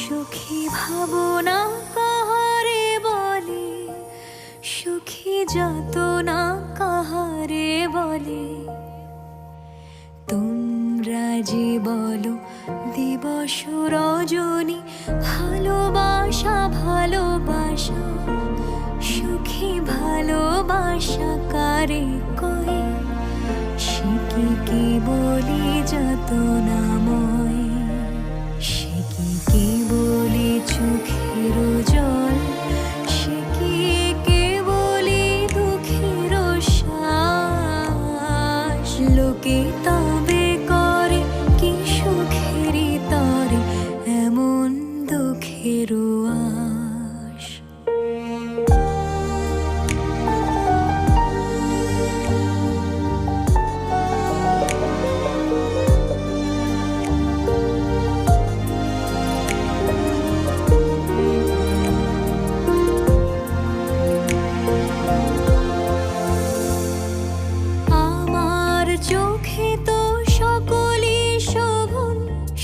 সুখী ভাবনা কাহারে বলে, সুখী যাতনা কাহারে বলে। তোমরা যে বলো দিবস রজনী, ভালোবাসা ভালোবাসা, সুখী ভালোবাসা কারে কয়? সে কি বলি যাতনাময়, সে কি বলি চোখের জল, সে কি বলি দুঃখের শ্বাস। লোকে তবে করে কি সুখেরই তরে এমন দুঃখের আশ। চোখে তো সকলই শোভন,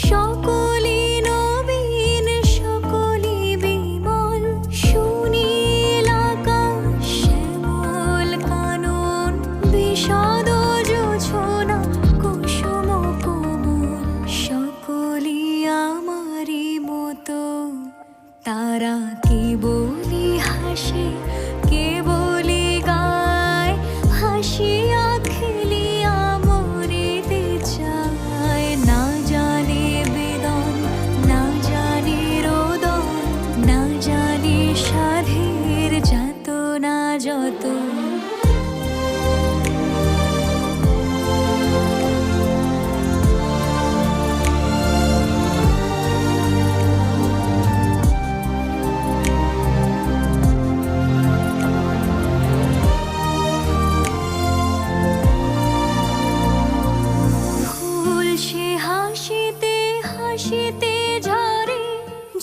সকলই নবীন, সকলই বিমল। সুনীল আকাশ, শ্যামল কানন, বিষাদ জোছনা, কুসুম কোমল, সকলই আমারই মতো। তারা কেবলই হাসে, কেবলই গায়, হাসিয়া খেলিয়া মরিতে চায়। না জানে বেদন, না জানে রোদন, না জানে সাধের যাতনা যত। হাসিতে ঝরে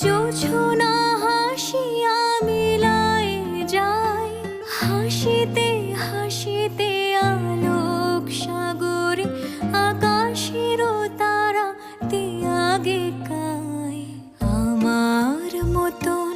জোছনা, হাসিয়া মিলায় যায়। হাসিতে হাসিতে আলোক সাগরে, আকাশের তারা তে আগে কায়। আমার মতন